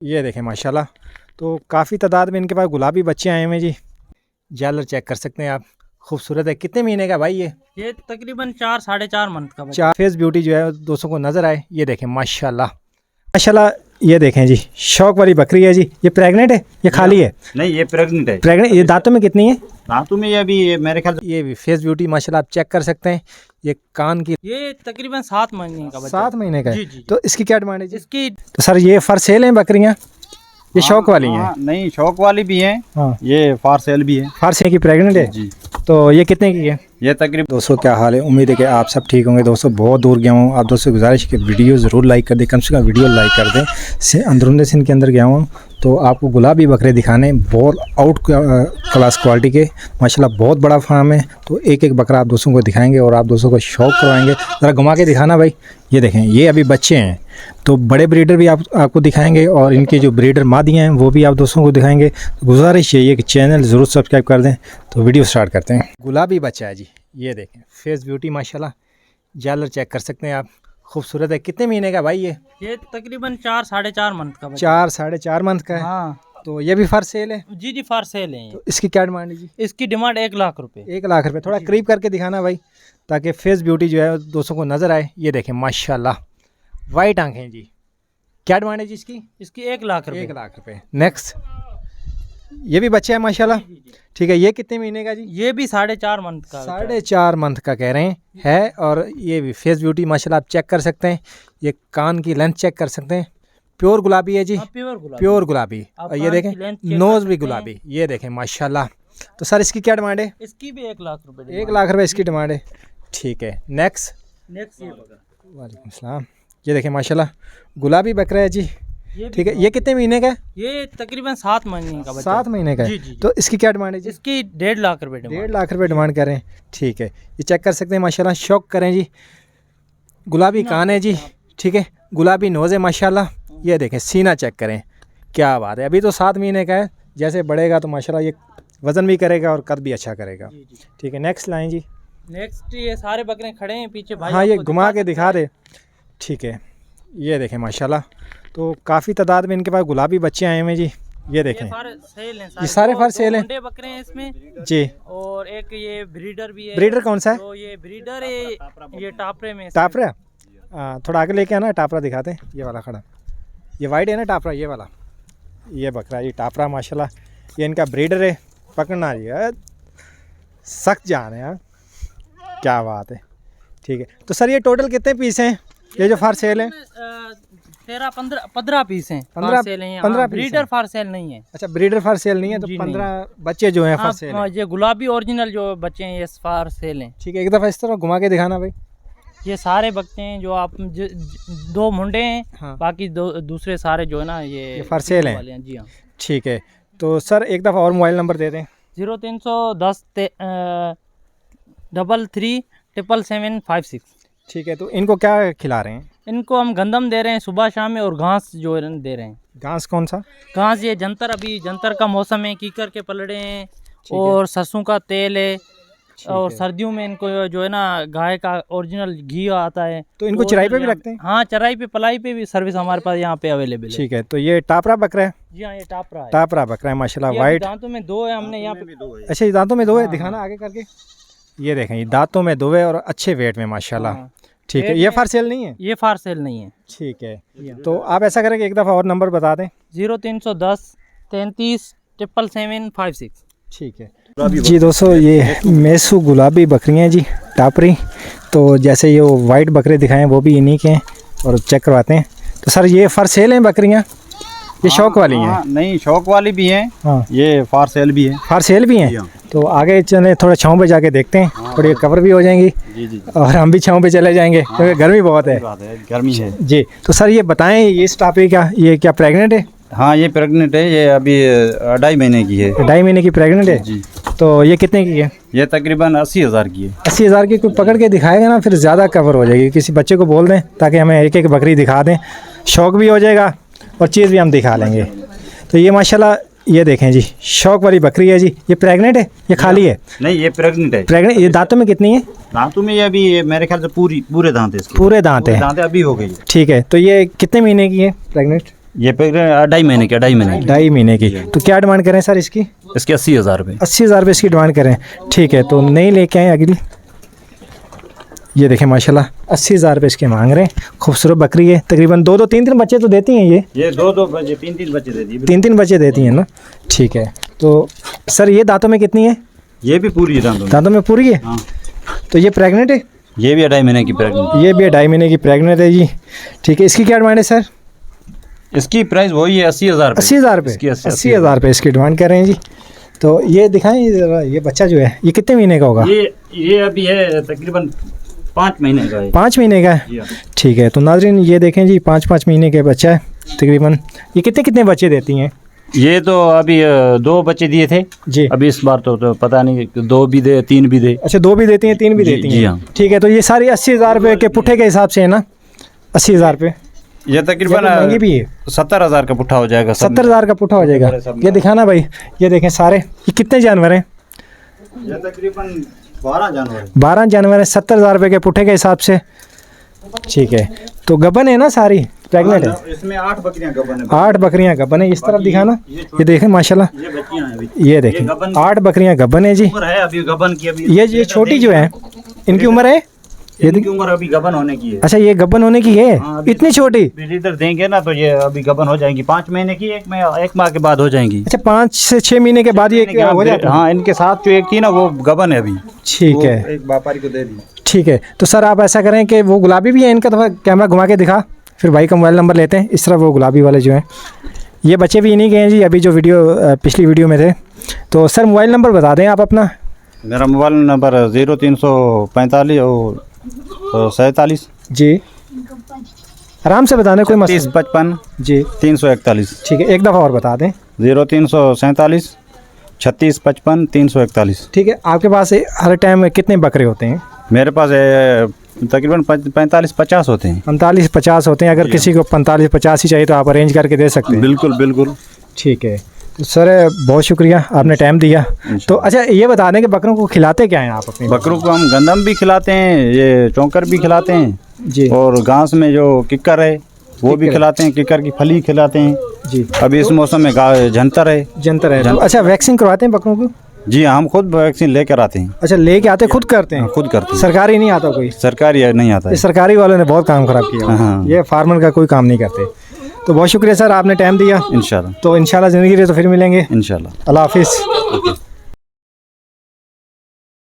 ये देखें माशाल्लाह, तो काफ़ी तादाद में इनके पास गुलाबी बच्चे आए हुए हैं जी। जालर चेक कर सकते हैं आप, खूबसूरत है। कितने महीने का भाई ये तकरीबन 4 साढ़े 4 मंथ का बच्चा। 4 फेस ब्यूटी जो है दोस्तों को नज़र आए। ये देखें माशाल्लाह माशाल्लाह, ये देखें जी, शौक वाली बकरी है जी। ये प्रेग्नेंट है, ये खाली है? नहीं, ये प्रेग्नेंट है। प्रेग्नेंट। ये दांतों में कितनी है? दांतों में ये अभी मेरे ख्याल ये भी फेस ब्यूटी माशाल्लाह आप चेक कर सकते हैं। ये कान की, ये तकरीबन 7 महीने का बच्चा। 7 महीने का है। जी, जी। तो इसकी क्या डिमांड है जी? इसकी तो सर ये फर सेल हैं बकरियाँ, ये शौक वाली हैं? नहीं, शौक वाली भी है। हाँ, ये फार सेल भी है। फार सेल की प्रेग्नेंट है जी। तो ये कितने की है? ये तकरीबन। दोस्तों क्या हाल है, उम्मीद है कि आप सब ठीक होंगे। दोस्तों बहुत दूर गया हूँ, आप दोस्तों गुजारिश कि वीडियो ज़रूर लाइक कर दें, कम से कम वीडियो लाइक कर दें। अंदरूनी सिंध के अंदर गया हूँ तो आपको गुलाबी बकरे दिखाने, बहुत आउट क्लास क्वालिटी के माशाल्लाह, बहुत बड़ा फार्म है। तो एक एक बकरा आप दोस्तों को दिखाएंगे और आप दोस्तों को शौक करवाएंगे। ज़रा घुमा के दिखाना भाई। ये देखें, ये अभी बच्चे हैं, तो बड़े ब्रीडर भी आपको दिखाएंगे और इनके जो ब्रीडर मादियाँ हैं वो भी आप दोस्तों को दिखाएंगे। गुजारिश यही है कि चैनल ज़रूर सब्सक्राइब कर दें। तो वीडियो स्टार्ट करते हैं। गुलाबी बच्चा है जी, ये देखें, फेस ब्यूटी माशाल्लाह, जालर चेक कर सकते हैं आप, खूबसूरत है। कितने महीने का भाई ये तकरीबन 4 साढ़े 4 मंथ का बच्चा। 4 साढ़े 4 मंथ का है। हाँ, तो ये भी फर सेल है? जी जी, फार सेल है। तो इसकी क्या डिमांड है जी? इसकी डिमांड 1 लाख रुपए। 1 लाख रुपए। थोड़ा करीब करके दिखाना भाई, ताकि फेस ब्यूटी जो है दोस्तों को नज़र आए। ये देखें माशाल्लाह, वाइट आंखें जी। क्या डिमांड है जी इसकी? इसकी 1 लाख रुपए। 1 लाख रुपए। नेक्स्ट, ये भी बच्चा है माशाल्लाह, ठीक है। ये कितने महीने का जी? ये भी 4.5 मंथ का। 4.5 मंथ का कह रहे हैं है। और ये भी फेस ब्यूटी माशाल्लाह आप चेक कर सकते हैं। ये कान की लेंथ चेक कर सकते हैं, प्योर गुलाबी है जी, प्योर गुलाबी। और ये देखें नोज भी गुलाबी। ये देखें माशाल्लाह। तो सर इसकी क्या डिमांड है? इसकी भी 1 लाख रुपए। 1 लाख रुपए इसकी डिमांड है, ठीक है। नेक्स्ट, ये वालेकुम सलाम। ये देखें माशाल्लाह, गुलाबी बकरा है जी, ठीक है। ये कितने महीने का है? ये तकरीबन 7 महीने का बच्चा। 7 महीने का है। जी, जी। तो इसकी क्या डिमांड है जी? इसकी 1.5 लाख रुपए। 1.5 लाख रुपए डिमांड कर रहे हैं, ठीक है। ये चेक कर सकते हैं माशाल्लाह, शौक करें जी। गुलाबी कान है जी, ठीक है, गुलाबी नोज़ है माशाल्लाह। ये देखें सीना चेक करें, क्या बात है। अभी तो 7 महीने का है, जैसे बढ़ेगा तो माशाल्लाह ये वज़न भी करेगा और कद भी अच्छा करेगा, ठीक है। नेक्स्ट लाइन जी। नेक्स्ट, ये सारे बकरे खड़े हैं पीछे भाई। हाँ, ये घुमा के दिखा दे, ठीक है। ये देखें माशाल्लाह, तो काफ़ी तादाद में इनके पास गुलाबी बच्चे आए हुए हैं जी। ये देखें, ये सारे फर सेल हैं। 2 बकरे हैं इसमें जी, और एक ये ब्रीडर भी है। ब्रीडर कौन सा है? तो ये ब्रीडर है, ये टापरे में। टापरा, थोड़ा आगे लेके आना, टापरा दिखाते हैं। ये वाला खड़ा, ये वाइट है ना टापरा, ये वाला, ये बकरा ये टापरा माशाल्लाह। ये इनका ब्रीडर है, पकड़ना जी है, सख्त जान है, क्या बात है, ठीक है। तो सर ये टोटल कितने पीस हैं ये जो फार सेल हैं? 15 पीस हैं। 15 ब्रीडर फार सेल नहीं है। अच्छा, ब्रीडर फार सेल नहीं है, तो 15 बच्चे जो हैं फार सेल हैं। ये गुलाबी ओरिजिनल जो बच्चे हैं ये फार सेल हैं, ठीक है। एक दफ़ा इस तरह घुमा के दिखाना भाई। ये सारे बच्चे हैं जो आप 2 मुंडे हैं। हाँ। बाकी दूसरे सारे जो है ना ये फार सेल हैं। जी हाँ, ठीक है। तो सर एक दफ़ा और मोबाइल नंबर दे दें। 0310 33 77756। ठीक है। तो इनको क्या खिला रहे हैं? इनको हम गंदम दे रहे हैं सुबह शाम में, और घास जो है दे रहे हैं। घास कौन सा घास? ये जंतर, अभी जंतर का मौसम है, कीकर के पलड़े हैं और सरसों का तेल है। और सर्दियों में इनको जो है ना गाय का ओरिजिनल घी आता है। तो इनको चराई पे भी रखते हैं? हाँ, चराई पे पलाई पे भी सर्विस हमारे पास यहाँ पे अवेलेबल है। ठीक है। तो ये टापरा बकरा है? जी हाँ, ये टापरा है। टापरा बकरा है माशाल्लाह, वाइट। दांतों में 2 है हमने यहाँ पे। अच्छा, ये दांतों में 2 है, दिखाना आगे करके। ये देखें, ये दांतों में 2 है और अच्छे वेट में माशाल्लाह, ठीक है। ये फार सेल नहीं है? ये फार सेल नहीं है, ठीक है। तो आप ऐसा करें कि एक दफ़ा और नंबर बता दें। 0310 33 77756। ठीक है जी। दोस्तों ये मेसू गुलाबी बकरियाँ जी, टापरी। तो जैसे ये वाइट बकरे दिखाएं वो भी इन्हीं के हैं, और चेक करवाते हैं। तो सर ये फर सेल हैं बकरियाँ, ये शौक वाली हैं? नहीं, शौक वाली भी हैं। हाँ, ये फार सेल भी है। फार सेल भी हैं। तो आगे चले, थोड़ा छाँव पे जाके देखते हैं, थोड़ी कवर भी हो जाएंगी। जी जी, और हम भी छाँव पे चले जाएंगे क्योंकि गर्मी बहुत है। गर्मी है जी। तो सर ये बताएं, ये इस टापरी का ये क्या प्रेग्नेंट है? हाँ, ये प्रेग्नेंट है। ये अभी 2.5 महीने की है। 2.5 महीने की प्रेग्नेंट है जी। तो ये कितने की है? ये तकरीबन 80,000 की है। 80,000 की। कोई पकड़ के दिखाएगा ना, फिर ज़्यादा कवर हो जाएगी। किसी बच्चे को बोल दें ताकि हमें एक एक बकरी दिखा दें, शौक भी हो जाएगा और चीज़ भी हम दिखा लेंगे। तो ये माशाल्लाह, ये देखें जी, शौक वाली बकरी है जी। ये प्रेग्नेंट है, ये खाली है? नहीं, ये प्रेग्नेंट है। प्रेग्नेंट। ये दांतों में कितनी है? दांतों में ये अभी मेरे ख्याल से पूरे दांत है इसके। पूरे दांत है, दांत अभी हो गई। ठीक है। तो ये कितने महीने की है प्रेग्नेंट? ये प्रेग्नेंट 2.5 महीने की। तो क्या डिमांड करें सर इसकी? इसके 80,000 रुपये। 80,000 रुपये इसकी डिमांड करें। ठीक है, तो नहीं लेके आए अगली। ये देखें माशाल्लाह 80,000 रुपये इसके मांग रहे हैं। खूबसूरत बकरी है, तकरीबन 2-2 3-3 बच्चे तो देती हैं ये 2-2 बच्चे 3-3 बच्चे देती है। 3-3 बच्चे देती हैं ना। ठीक है, तो सर ये दांतों में कितनी है? ये भी पूरी है दांतों में पूरी है। हाँ। तो ये प्रेग्नेंट है? ये भी 2.5 महीने की प्रेग्नेंट। ये भी 2.5 महीने की प्रेग्नेंट है जी। ठीक है, इसकी क्या डिमांड है सर? इसकी प्राइस वही है 80,000 रुपये। 80,000 रुपये? 80,000 रुपये इसकी डिमांड कर रहे हैं जी। तो ये दिखाएं ज़रा, ये बच्चा जो है ये कितने महीने का होगा? ये अभी है तकरीबन 5 महीने का है। 5 महीने का है। ठीक है, तो नाज़रीन ये देखें जी 5-5 महीने के बच्चा है तकरीबन। ये कितने बच्चे देती हैं? ये तो अभी 2 बच्चे दिए थे जी। अभी इस बार तो पता नहीं 2 भी दे 3 भी दे। अच्छा, 2 भी देती हैं 3 भी जी, देती जी हैं। हाँ। ठीक है, तो ये सारी 80,000 रुपये के पुट्ठे के हिसाब से है ना? 80,000 रुपये ये तकरीबन महंगी भी है। 70,000 का पुट्ठा हो जाएगा। 70,000 का पुट्ठा हो जाएगा। ये दिखाना भाई, ये देखें सारे, ये कितने जानवर हैं? ये तकरीबन 12 जानवर। 12 जानवर हैं 70,000 रुपये के पुट्ठे के हिसाब से। ठीक है, तो गबन है ना सारी? प्रेग्नेंट है? इसमें 8 बकरियां गबन है। 8 बकरियां गबन है। इस तरफ दिखाना, ये देखें माशाल्लाह, ये बच्चियां हैं अभी। ये देखें 8 बकरियां गबन है जी। उम्र है अभी गबन की। अभी ये छोटी जो है इनकी उम्र है? इनकी उम्र अभी गबन होने की है। अच्छा, ये गबन होने की है? हाँ, अभी इतनी छोटी? ब्रीडर देंगे ना तो ये अभी गबन हो जाएंगी 5 महीने की। एक माह के बाद हो जाएंगी। अच्छा, 5 से 6 महीने के बाद ये हो जाती है? हाँ, इनके साथ जो एक थी ना वो गबन है अभी। ठीक है, एक व्यापारी को दे दी। ठीक है। तो सर आप ऐसा करें कि वो गुलाबी भी है इनका, थोड़ा कैमरा घुमा के दिखा, फिर भाई का मोबाइल नंबर लेते हैं। इस तरह वो गुलाबी वाले जो हैं, ये बच्चे भी इन्हीं के हैं जी, अभी जो पिछली वीडियो में थे। तो सर मोबाइल नंबर बता दें आप अपना। मेरा मोबाइल नंबर 0345 और 47 जी, आराम से बता दें, कोई मसला 55 जी। 341। ठीक है, एक दफ़ा और बता दें। 0347 36 55 341। ठीक है, आपके पास हर टाइम कितने बकरे होते हैं? मेरे पास तकरीबन 45-50 होते हैं। 45-50 होते हैं। अगर किसी को 45-50 ही चाहिए तो आप अरेंज करके दे सकते हैं? बिल्कुल बिल्कुल। ठीक है, तो सर बहुत शुक्रिया, आपने टाइम दिया। तो अच्छा ये बता दें कि बकरों को खिलाते क्या हैं आप अपने? बकरों को हम गंदम भी खिलाते हैं, ये चौंकर भी खिलाते हैं जी, और घास में जो किक्कर है वो भी खिलाते हैं। किक्कर की फली खिलाते हैं जी। अभी इस मौसम में जंतर है। जंतर है। तो अच्छा, वैक्सीन करवाते हैं बकरों को? जी, हम खुद वैक्सीन लेकर आते हैं। अच्छा, लेके आते खुद करते हैं? खुद करते हैं। सरकारी नहीं आता कोई? सरकारी नहीं आता है। ये सरकारी वालों ने बहुत काम खराब किया। हाँ। ये फार्मर का कोई काम नहीं करते। तो बहुत शुक्रिया सर, आपने टाइम दिया। इंशाल्लाह। तो इंशाल्लाह ज़िंदगी रहे तो फिर मिलेंगे। इंशाल्लाह। अल्लाह हाफिज़।